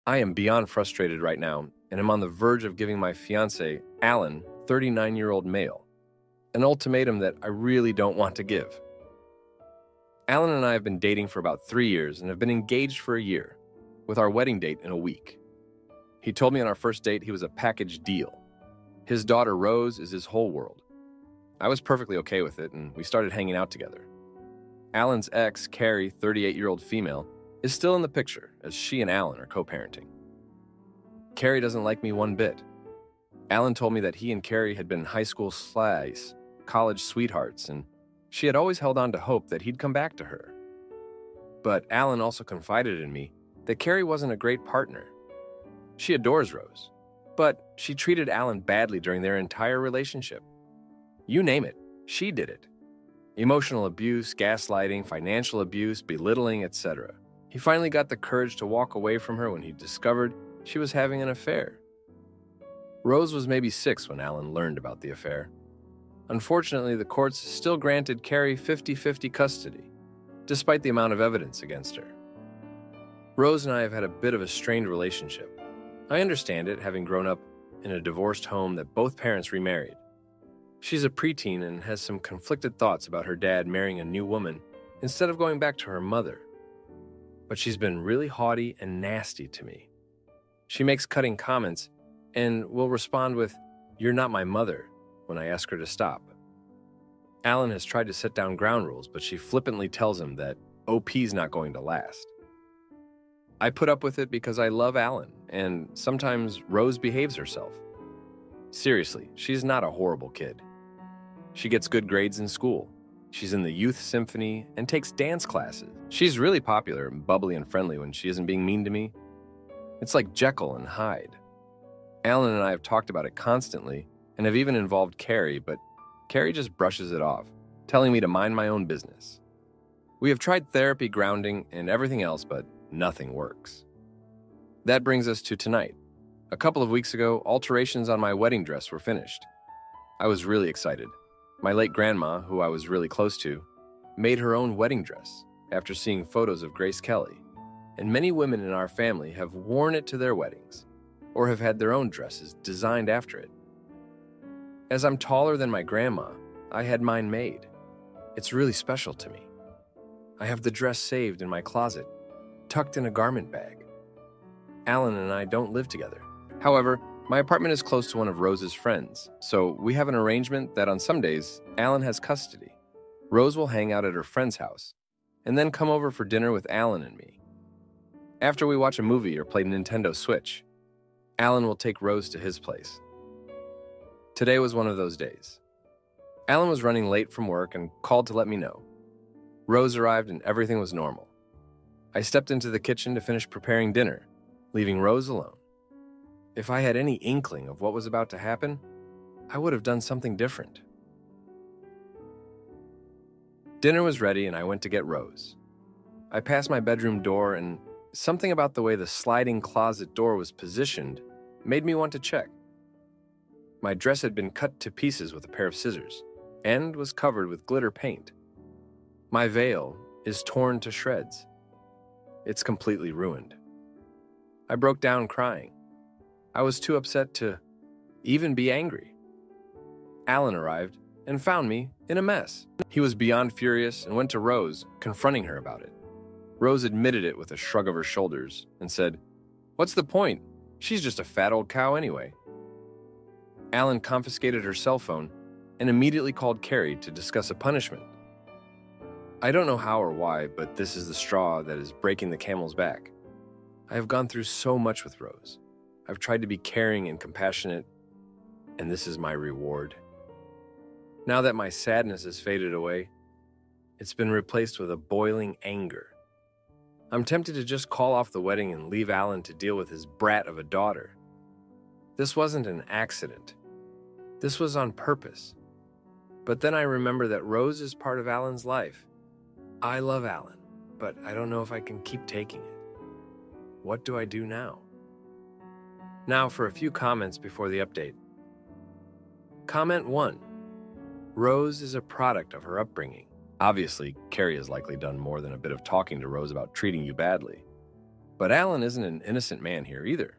I am beyond frustrated right now, and am on the verge of giving my fiance, Alan, 39-year-old male, an ultimatum that I really don't want to give. Alan and I have been dating for about 3 years and have been engaged for a year, with our wedding date in a week. He told me on our first date he was a package deal. His daughter, Rose, is his whole world. I was perfectly okay with it, and we started hanging out together. Alan's ex, Carrie, 38-year-old female, is still in the picture, as she and Alan are co-parenting. Carrie doesn't like me one bit. Alan told me that he and Carrie had been high school college sweethearts, and she had always held on to hope that he'd come back to her. But Alan also confided in me that Carrie wasn't a great partner. She adores Rose, but she treated Alan badly during their entire relationship. You name it, she did it. Emotional abuse, gaslighting, financial abuse, belittling, etc. He finally got the courage to walk away from her when he discovered she was having an affair. Rose was maybe 6 when Alan learned about the affair. Unfortunately, the courts still granted Carrie 50-50 custody, despite the amount of evidence against her. Rose and I have had a bit of a strained relationship. I understand it, having grown up in a divorced home that both parents remarried. She's a preteen and has some conflicted thoughts about her dad marrying a new woman instead of going back to her mother. But she's been really haughty and nasty to me. She makes cutting comments and will respond with, "You're not my mother," when I ask her to stop. Alan has tried to set down ground rules, but she flippantly tells him that OP's not going to last. I put up with it because I love Alan, and sometimes Rose behaves herself. Seriously, she's not a horrible kid. She gets good grades in school. She's in the youth symphony and takes dance classes. She's really popular and bubbly and friendly when she isn't being mean to me. It's like Jekyll and Hyde. Alan and I have talked about it constantly and have even involved Carrie, but Carrie just brushes it off, telling me to mind my own business. We have tried therapy, grounding, and everything else, but nothing works. That brings us to tonight. A couple of weeks ago, alterations on my wedding dress were finished. I was really excited. My late grandma, who I was really close to, made her own wedding dress after seeing photos of Grace Kelly, and many women in our family have worn it to their weddings or have had their own dresses designed after it. As I'm taller than my grandma, I had mine made. It's really special to me. I have the dress saved in my closet, tucked in a garment bag. Alan and I don't live together. However, my apartment is close to one of Rose's friends, so we have an arrangement that on some days, Alan has custody. Rose will hang out at her friend's house, and then come over for dinner with Alan and me. After we watch a movie or play Nintendo Switch, Alan will take Rose to his place. Today was one of those days. Alan was running late from work and called to let me know. Rose arrived and everything was normal. I stepped into the kitchen to finish preparing dinner, leaving Rose alone. If I had any inkling of what was about to happen, I would have done something different. Dinner was ready and I went to get Rose. I passed my bedroom door and something about the way the sliding closet door was positioned made me want to check. My dress had been cut to pieces with a pair of scissors and was covered with glitter paint. My veil is torn to shreds. It's completely ruined. I broke down crying. I was too upset to even be angry. Alan arrived and found me in a mess. He was beyond furious and went to Rose, confronting her about it. Rose admitted it with a shrug of her shoulders and said, "What's the point? She's just a fat old cow anyway." Alan confiscated her cell phone and immediately called Carrie to discuss a punishment. I don't know how or why, but this is the straw that is breaking the camel's back. I have gone through so much with Rose. I've tried to be caring and compassionate, and this is my reward. Now that my sadness has faded away, it's been replaced with a boiling anger. I'm tempted to just call off the wedding and leave Alan to deal with his brat of a daughter. This wasn't an accident. This was on purpose. But then I remember that Rose is part of Alan's life. I love Alan, but I don't know if I can keep taking it. What do I do now? Now for a few comments before the update. Comment 1. Rose is a product of her upbringing. Obviously, Carrie has likely done more than a bit of talking to Rose about treating you badly. But Alan isn't an innocent man here either.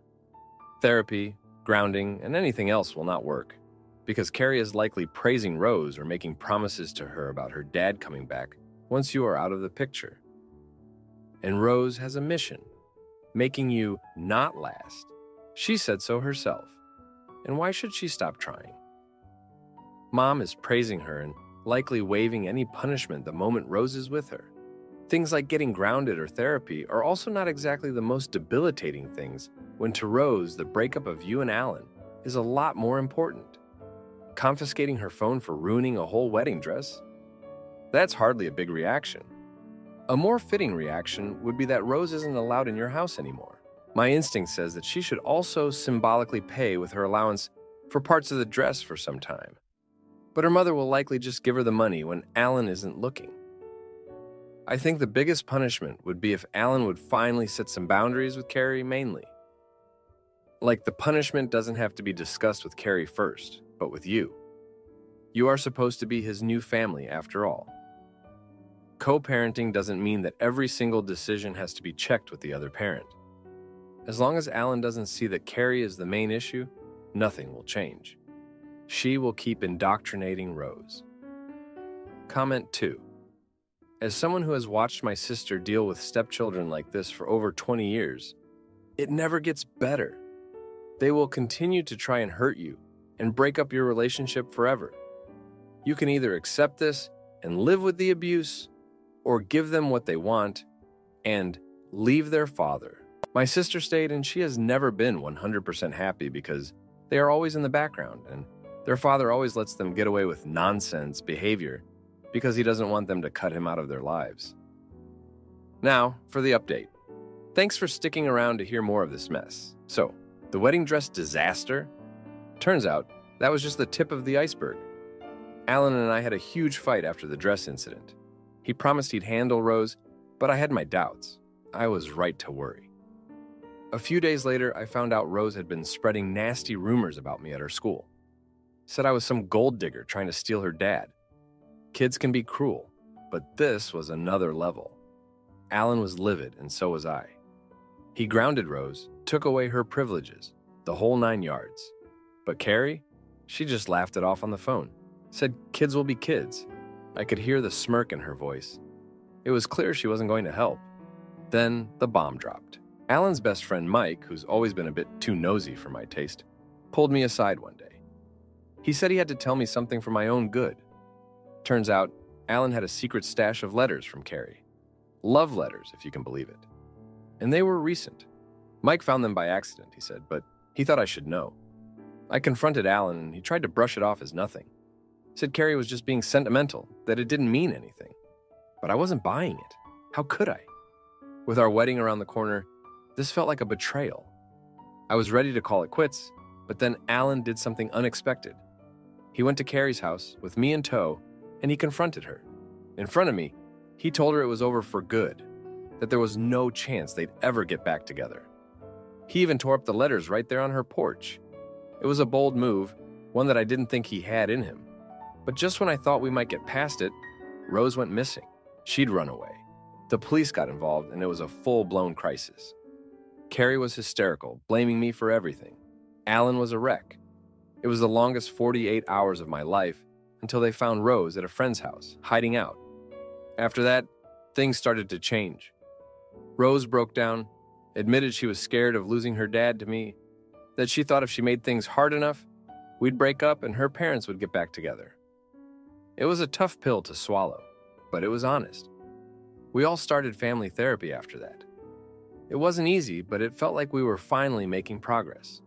Therapy, grounding, and anything else will not work, because Carrie is likely praising Rose or making promises to her about her dad coming back once you are out of the picture. And Rose has a mission, making you not last. She said so herself. And why should she stop trying? Mom is praising her and likely waiving any punishment the moment Rose is with her. Things like getting grounded or therapy are also not exactly the most debilitating things when to Rose the breakup of you and Alan is a lot more important. Confiscating her phone for ruining a whole wedding dress? That's hardly a big reaction. A more fitting reaction would be that Rose isn't allowed in your house anymore. My instinct says that she should also symbolically pay with her allowance for parts of the dress for some time. But her mother will likely just give her the money when Alan isn't looking. I think the biggest punishment would be if Alan would finally set some boundaries with Carrie mainly. Like the punishment doesn't have to be discussed with Carrie first, but with you. You are supposed to be his new family after all. Co-parenting doesn't mean that every single decision has to be checked with the other parent. As long as Alan doesn't see that Carrie is the main issue, nothing will change. She will keep indoctrinating Rose. Comment 2. As someone who has watched my sister deal with stepchildren like this for over 20 years, it never gets better. They will continue to try and hurt you and break up your relationship forever. You can either accept this and live with the abuse, or give them what they want and leave their father. My sister stayed, and she has never been 100% happy because they are always in the background, and their father always lets them get away with nonsense behavior because he doesn't want them to cut him out of their lives. Now, for the update. Thanks for sticking around to hear more of this mess. So, the wedding dress disaster? Turns out, that was just the tip of the iceberg. Alan and I had a huge fight after the dress incident. He promised he'd handle Rose, but I had my doubts. I was right to worry. A few days later, I found out Rose had been spreading nasty rumors about me at her school. Said I was some gold digger trying to steal her dad. Kids can be cruel, but this was another level. Alan was livid, and so was I. He grounded Rose, took away her privileges, the whole 9 yards. But Carrie, she just laughed it off on the phone. Said kids will be kids. I could hear the smirk in her voice. It was clear she wasn't going to help. Then the bomb dropped. Alan's best friend Mike, who's always been a bit too nosy for my taste, pulled me aside one day. He said he had to tell me something for my own good. Turns out, Alan had a secret stash of letters from Carrie. Love letters, if you can believe it. And they were recent. Mike found them by accident, he said, but he thought I should know. I confronted Alan, and he tried to brush it off as nothing. Said Carrie was just being sentimental, that it didn't mean anything. But I wasn't buying it. How could I? With our wedding around the corner, this felt like a betrayal. I was ready to call it quits, but then Alan did something unexpected. He went to Carrie's house with me in tow, and he confronted her. In front of me, he told her it was over for good, that there was no chance they'd ever get back together. He even tore up the letters right there on her porch. It was a bold move, one that I didn't think he had in him. But just when I thought we might get past it, Rose went missing. She'd run away. The police got involved, and it was a full-blown crisis. Carrie was hysterical, blaming me for everything. Alan was a wreck. It was the longest 48 hours of my life until they found Rose at a friend's house, hiding out. After that, things started to change. Rose broke down, admitted she was scared of losing her dad to me, that she thought if she made things hard enough, we'd break up and her parents would get back together. It was a tough pill to swallow, but it was honest. We all started family therapy after that. It wasn't easy, but it felt like we were finally making progress.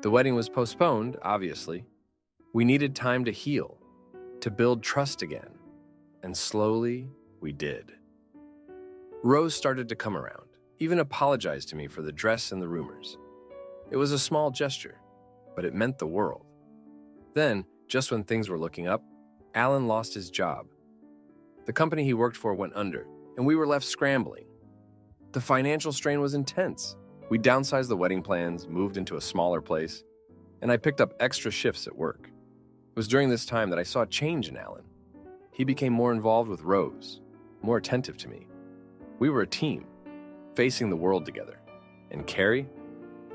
The wedding was postponed, obviously. We needed time to heal, to build trust again, and slowly we did. Rose started to come around, even apologized to me for the dress and the rumors. It was a small gesture, but it meant the world. Then, just when things were looking up, Alan lost his job. The company he worked for went under, and we were left scrambling. The financial strain was intense. We downsized the wedding plans, moved into a smaller place, and I picked up extra shifts at work. It was during this time that I saw a change in Alan. He became more involved with Rose, more attentive to me. We were a team. facing the world together. And Carrie?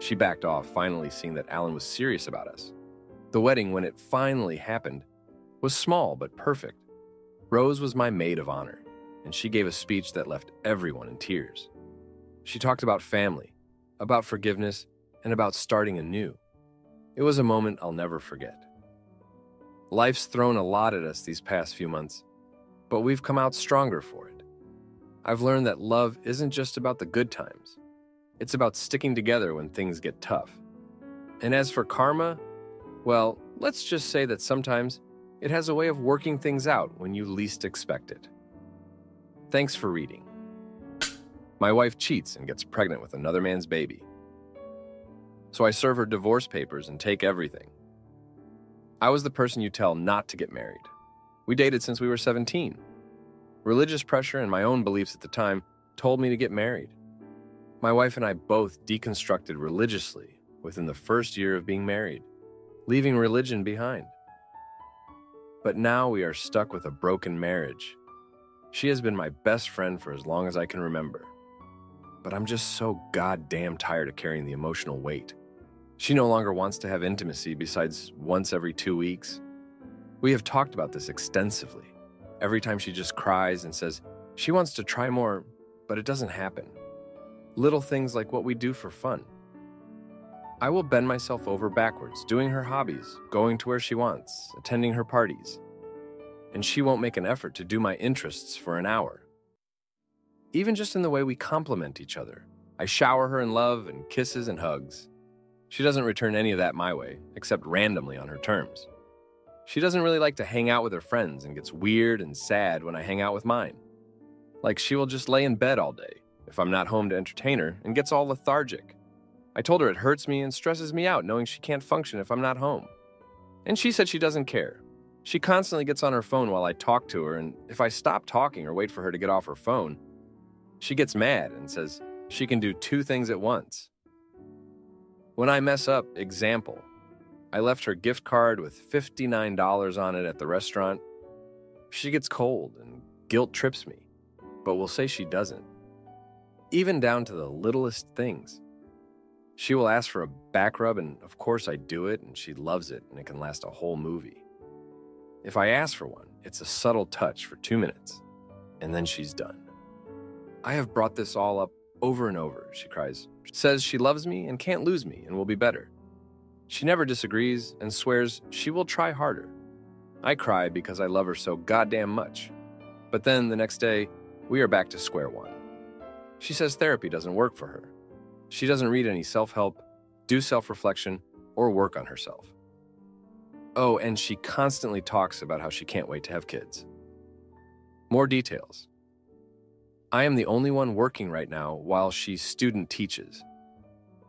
She backed off, finally seeing that Alan was serious about us. The wedding, when it finally happened, was small but perfect. Rose was my maid of honor, and she gave a speech that left everyone in tears. She talked about family, about forgiveness, and about starting anew. It was a moment I'll never forget. Life's thrown a lot at us these past few months, but we've come out stronger for it. I've learned that love isn't just about the good times. It's about sticking together when things get tough. And as for karma, well, let's just say that sometimes it has a way of working things out when you least expect it. Thanks for reading. My wife cheats and gets pregnant with another man's baby. So I serve her divorce papers and take everything. I was the person you tell not to get married. We dated since we were 17. Religious pressure and my own beliefs at the time told me to get married. My wife and I both deconstructed religiously within the first year of being married, leaving religion behind. But now we are stuck with a broken marriage. She has been my best friend for as long as I can remember. But I'm just so goddamn tired of carrying the emotional weight. She no longer wants to have intimacy besides once every 2 weeks. We have talked about this extensively. Every time she just cries and says she wants to try more, but it doesn't happen. Little things like what we do for fun. I will bend myself over backwards, doing her hobbies, going to where she wants, attending her parties. And she won't make an effort to do my interests for an hour. Even just in the way we compliment each other. I shower her in love and kisses and hugs. She doesn't return any of that my way, except randomly on her terms. She doesn't really like to hang out with her friends and gets weird and sad when I hang out with mine. Like she will just lay in bed all day if I'm not home to entertain her and gets all lethargic. I told her it hurts me and stresses me out knowing she can't function if I'm not home. And she said she doesn't care. She constantly gets on her phone while I talk to her, and if I stop talking or wait for her to get off her phone, she gets mad and says she can do 2 things at once. When I mess up, example, I left her gift card with $59 on it at the restaurant. She gets cold and guilt trips me, but we'll say she doesn't. Even down to the littlest things. She will ask for a back rub, and of course I do it, and she loves it, and it can last a whole movie. If I ask for one, it's a subtle touch for 2 minutes, and then she's done. I have brought this all up over and over, she cries. Says she loves me and can't lose me and will be better. She never disagrees and swears she will try harder. I cry because I love her so goddamn much. But then the next day, we are back to square one. She says therapy doesn't work for her. She doesn't read any self-help, do self-reflection, or work on herself. Oh, and she constantly talks about how she can't wait to have kids. More details. I am the only one working right now while she student teaches.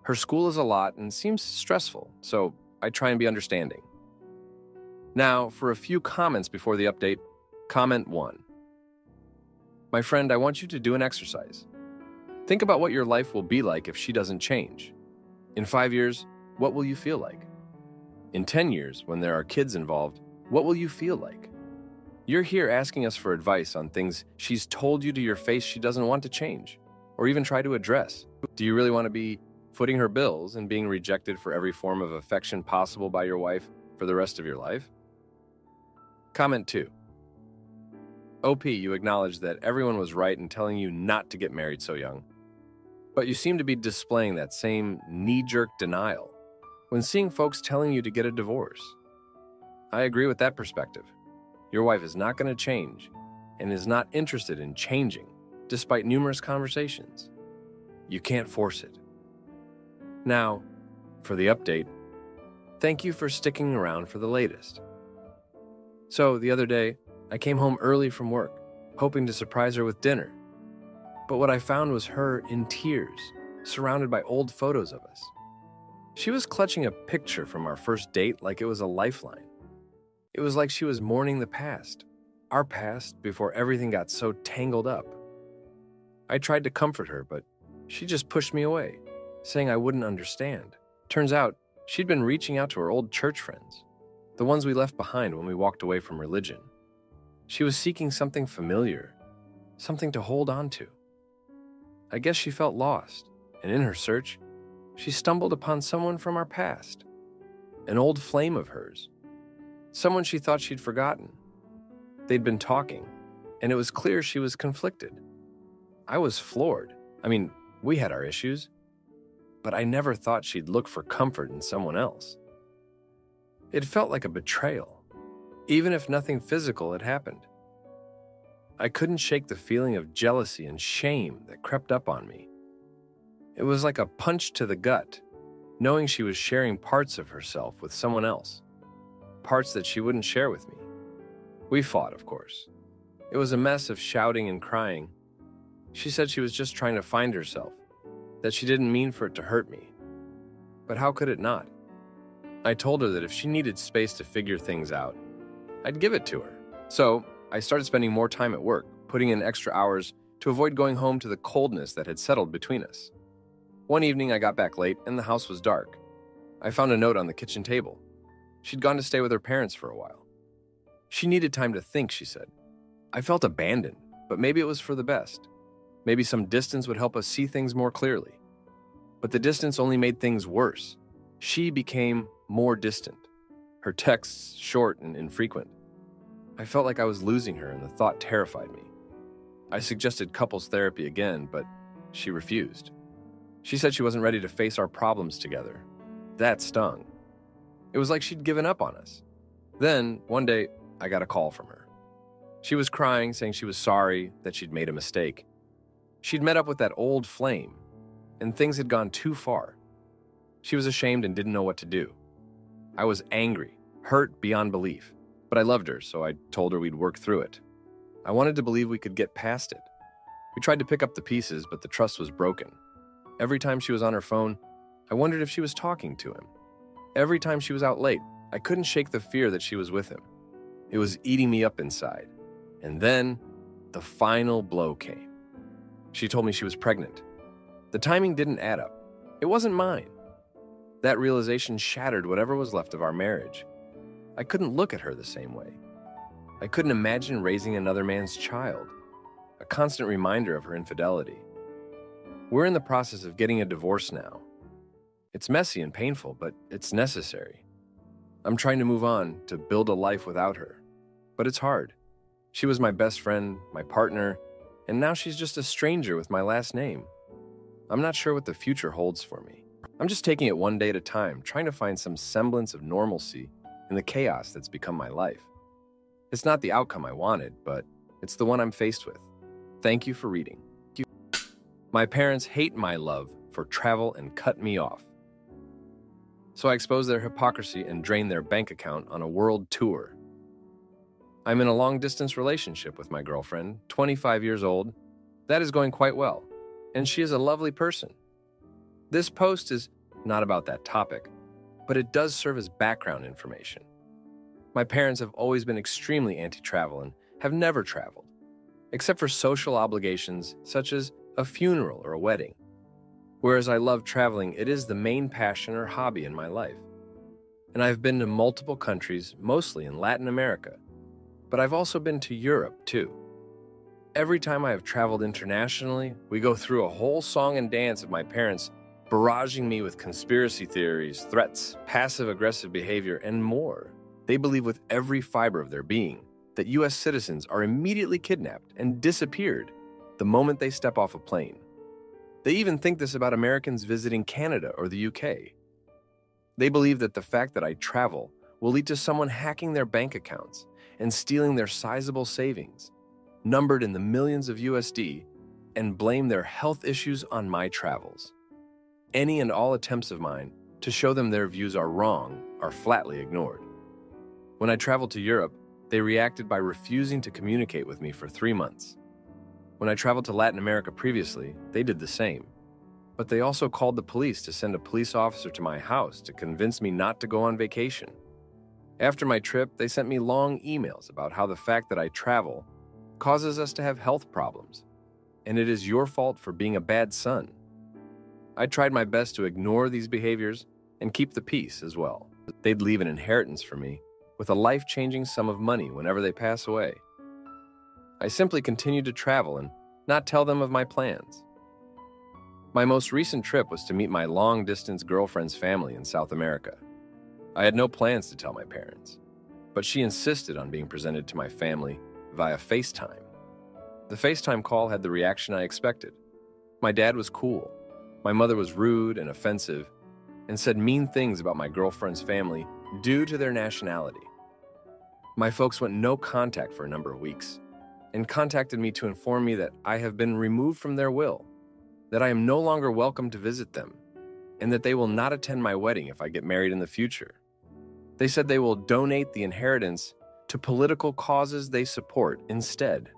Her school is a lot and seems stressful, so I try and be understanding. Now, for a few comments before the update, comment 1. My friend, I want you to do an exercise. Think about what your life will be like if she doesn't change. In 5 years, what will you feel like? In 10 years, when there are kids involved, what will you feel like? You're here asking us for advice on things she's told you to your face she doesn't want to change, or even try to address. Do you really want to be footing her bills and being rejected for every form of affection possible by your wife for the rest of your life? Comment 2. OP, you acknowledge that everyone was right in telling you not to get married so young, but you seem to be displaying that same knee-jerk denial when seeing folks telling you to get a divorce. I agree with that perspective. Your wife is not going to change and is not interested in changing, despite numerous conversations. You can't force it. Now, for the update, thank you for sticking around for the latest. So, the other day, I came home early from work, hoping to surprise her with dinner. But what I found was her in tears, surrounded by old photos of us. She was clutching a picture from our first date like it was a lifeline. It was like she was mourning the past, our past, before everything got so tangled up. I tried to comfort her, but she just pushed me away, saying I wouldn't understand. Turns out, she'd been reaching out to her old church friends, the ones we left behind when we walked away from religion. She was seeking something familiar, something to hold on to. I guess she felt lost, and in her search, she stumbled upon someone from our past. An old flame of hers. Someone she thought she'd forgotten. They'd been talking, and it was clear she was conflicted. I was floored. I mean, we had our issues, but I never thought she'd look for comfort in someone else. It felt like a betrayal, even if nothing physical had happened. I couldn't shake the feeling of jealousy and shame that crept up on me. It was like a punch to the gut, knowing she was sharing parts of herself with someone else, parts that she wouldn't share with me. We fought, of course. It was a mess of shouting and crying. She said she was just trying to find herself, that she didn't mean for it to hurt me. But how could it not? I told her that if she needed space to figure things out, I'd give it to her. So I started spending more time at work, putting in extra hours to avoid going home to the coldness that had settled between us. One evening I got back late and the house was dark. I found a note on the kitchen table. She'd gone to stay with her parents for a while. She needed time to think, she said. I felt abandoned, but maybe it was for the best. Maybe some distance would help us see things more clearly. But the distance only made things worse. She became more distant, her texts short and infrequent. I felt like I was losing her, and the thought terrified me. I suggested couples therapy again, but she refused. She said she wasn't ready to face our problems together. That stung. It was like she'd given up on us. Then, one day, I got a call from her. She was crying, saying she was sorry, that she'd made a mistake. She'd met up with that old flame, and things had gone too far. She was ashamed and didn't know what to do. I was angry, hurt beyond belief, but I loved her, so I told her we'd work through it. I wanted to believe we could get past it. We tried to pick up the pieces, but the trust was broken. Every time she was on her phone, I wondered if she was talking to him. Every time she was out late, I couldn't shake the fear that she was with him. It was eating me up inside. And then, the final blow came. She told me she was pregnant. The timing didn't add up. It wasn't mine. That realization shattered whatever was left of our marriage. I couldn't look at her the same way. I couldn't imagine raising another man's child, a constant reminder of her infidelity. We're in the process of getting a divorce now. It's messy and painful, but it's necessary. I'm trying to move on, to build a life without her. But it's hard. She was my best friend, my partner, and now she's just a stranger with my last name. I'm not sure what the future holds for me. I'm just taking it one day at a time, trying to find some semblance of normalcy in the chaos that's become my life. It's not the outcome I wanted, but it's the one I'm faced with. Thank you for reading. My parents hate my love for travel and cut me off. So I expose their hypocrisy and drain their bank account on a world tour. I'm in a long-distance relationship with my girlfriend, 25 years old. That is going quite well, and she is a lovely person. This post is not about that topic, but it does serve as background information. My parents have always been extremely anti-travel and have never traveled, except for social obligations such as a funeral or a wedding. Whereas I love traveling, it is the main passion or hobby in my life. And I've been to multiple countries, mostly in Latin America, but I've also been to Europe too. Every time I have traveled internationally, we go through a whole song and dance of my parents barraging me with conspiracy theories, threats, passive-aggressive behavior, and more. They believe with every fiber of their being that U.S. citizens are immediately kidnapped and disappeared the moment they step off a plane. They even think this about Americans visiting Canada or the UK. They believe that the fact that I travel will lead to someone hacking their bank accounts and stealing their sizable savings, numbered in the millions of USD, and blame their health issues on my travels. Any and all attempts of mine to show them their views are wrong are flatly ignored. When I traveled to Europe, they reacted by refusing to communicate with me for 3 months. When I traveled to Latin America previously, they did the same. But they also called the police to send a police officer to my house to convince me not to go on vacation. After my trip, they sent me long emails about how the fact that I travel causes us to have health problems, and it is your fault for being a bad son. I tried my best to ignore these behaviors and keep the peace as well. They'd leave an inheritance for me with a life-changing sum of money whenever they pass away. I simply continued to travel and not tell them of my plans. My most recent trip was to meet my long-distance girlfriend's family in South America. I had no plans to tell my parents, but she insisted on being presented to my family via FaceTime. The FaceTime call had the reaction I expected. My dad was cool. My mother was rude and offensive and said mean things about my girlfriend's family due to their nationality. My folks went no contact for a number of weeks and contacted me to inform me that I have been removed from their will, that I am no longer welcome to visit them, and that they will not attend my wedding if I get married in the future. They said they will donate the inheritance to political causes they support instead.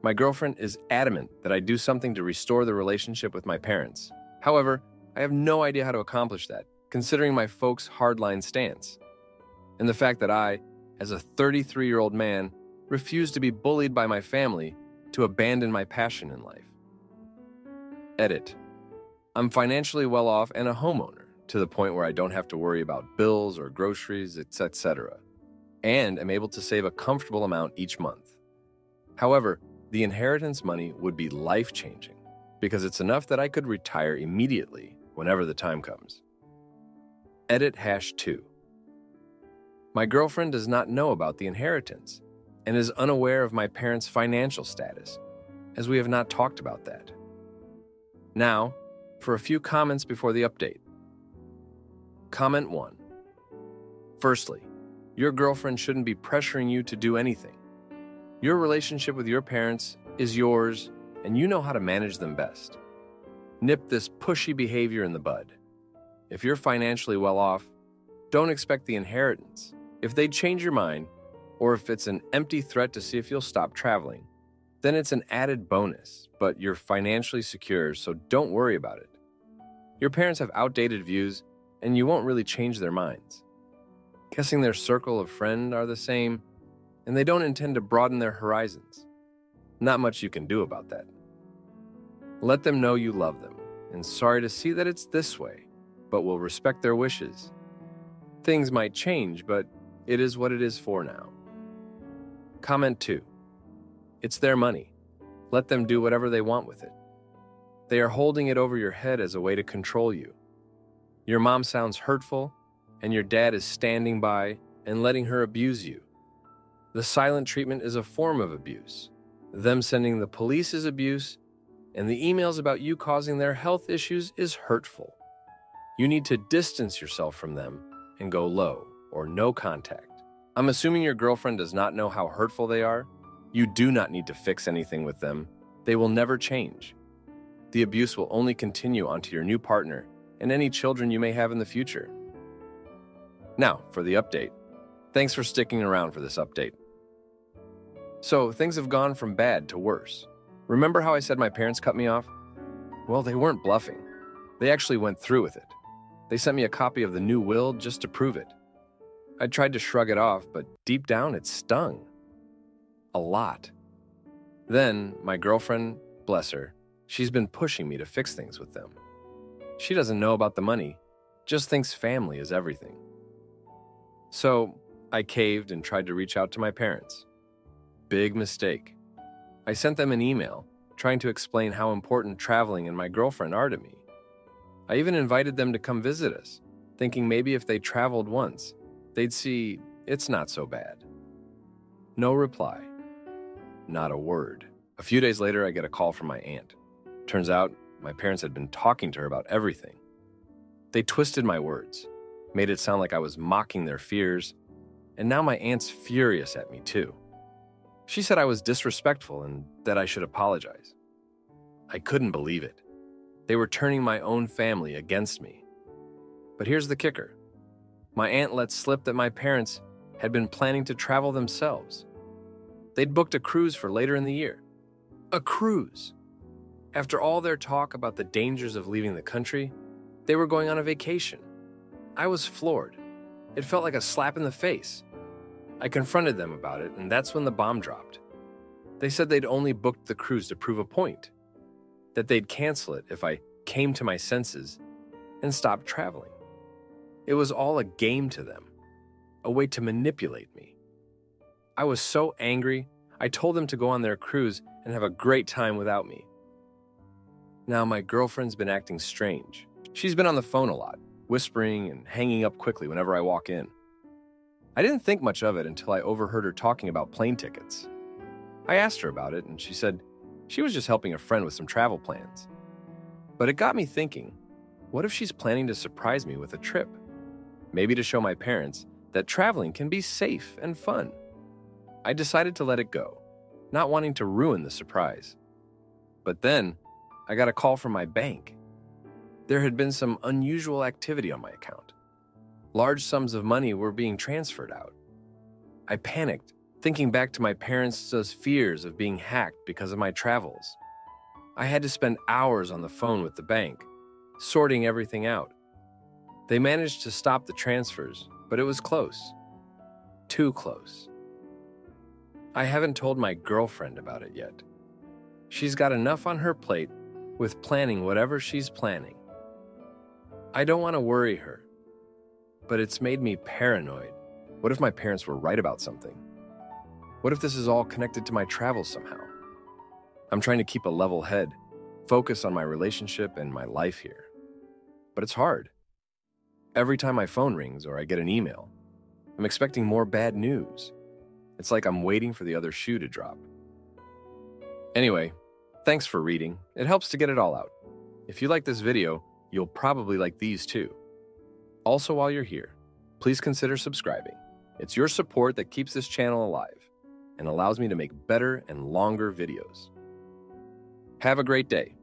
My girlfriend is adamant that I do something to restore the relationship with my parents. However, I have no idea how to accomplish that, considering my folks' hardline stance, and the fact that I, as a 33-year-old man, refuse to be bullied by my family to abandon my passion in life. Edit. I'm financially well off and a homeowner, to the point where I don't have to worry about bills or groceries, etc., and am able to save a comfortable amount each month. However, the inheritance money would be life-changing because it's enough that I could retire immediately whenever the time comes. Edit #2. My girlfriend does not know about the inheritance and is unaware of my parents' financial status, as we have not talked about that. Now, for a few comments before the update. Comment 1. Firstly, your girlfriend shouldn't be pressuring you to do anything. Your relationship with your parents is yours, and you know how to manage them best. Nip this pushy behavior in the bud. If you're financially well off, don't expect the inheritance. If they change your mind, or if it's an empty threat to see if you'll stop traveling, then it's an added bonus, but you're financially secure, so don't worry about it. Your parents have outdated views, and you won't really change their minds. Guessing their circle of friends are the same, and they don't intend to broaden their horizons. Not much you can do about that. Let them know you love them, and sorry to see that it's this way, but will respect their wishes. Things might change, but it is what it is for now. Comment 2. It's their money. Let them do whatever they want with it. They are holding it over your head as a way to control you. Your mom sounds hurtful, and your dad is standing by and letting her abuse you. The silent treatment is a form of abuse. Them sending the police is abuse, and the emails about you causing their health issues is hurtful. You need to distance yourself from them and go low or no contact. I'm assuming your girlfriend does not know how hurtful they are. You do not need to fix anything with them. They will never change. The abuse will only continue onto your new partner and any children you may have in the future. Now, for the update. Thanks for sticking around for this update. So, things have gone from bad to worse. Remember how I said my parents cut me off? Well, they weren't bluffing. They actually went through with it. They sent me a copy of the new will just to prove it. I tried to shrug it off, but deep down it stung. A lot. Then, my girlfriend, bless her, she's been pushing me to fix things with them. She doesn't know about the money, just thinks family is everything. So, I caved and tried to reach out to my parents. Big mistake. I sent them an email trying to explain how important traveling and my girlfriend are to me. I even invited them to come visit us, thinking maybe if they traveled once, they'd see it's not so bad. No reply. Not a word. A few days later, I get a call from my aunt. Turns out, my parents had been talking to her about everything. They twisted my words, made it sound like I was mocking their fears, and now my aunt's furious at me too. She said I was disrespectful and that I should apologize. I couldn't believe it. They were turning my own family against me. But here's the kicker. My aunt let slip that my parents had been planning to travel themselves. They'd booked a cruise for later in the year. A cruise! After all their talk about the dangers of leaving the country, they were going on a vacation. I was floored. It felt like a slap in the face. I confronted them about it, and that's when the bomb dropped. They said they'd only booked the cruise to prove a point, that they'd cancel it if I came to my senses and stopped traveling. It was all a game to them, a way to manipulate me. I was so angry, I told them to go on their cruise and have a great time without me. Now, my girlfriend's been acting strange. She's been on the phone a lot, whispering and hanging up quickly whenever I walk in. I didn't think much of it until I overheard her talking about plane tickets. I asked her about it, and she said she was just helping a friend with some travel plans. But it got me thinking, what if she's planning to surprise me with a trip? Maybe to show my parents that traveling can be safe and fun. I decided to let it go, not wanting to ruin the surprise. But then, I got a call from my bank. There had been some unusual activity on my account. Large sums of money were being transferred out. I panicked, thinking back to my parents' fears of being hacked because of my travels. I had to spend hours on the phone with the bank, sorting everything out. They managed to stop the transfers, but it was close. Too close. I haven't told my girlfriend about it yet. She's got enough on her plate with planning whatever she's planning. I don't want to worry her, but it's made me paranoid. What if my parents were right about something? What if this is all connected to my travels somehow? I'm trying to keep a level head, focus on my relationship and my life here. But it's hard. Every time my phone rings or I get an email, I'm expecting more bad news. It's like I'm waiting for the other shoe to drop. Anyway, thanks for reading. It helps to get it all out. If you like this video, you'll probably like these too. Also, while you're here, please consider subscribing. It's your support that keeps this channel alive and allows me to make better and longer videos. Have a great day.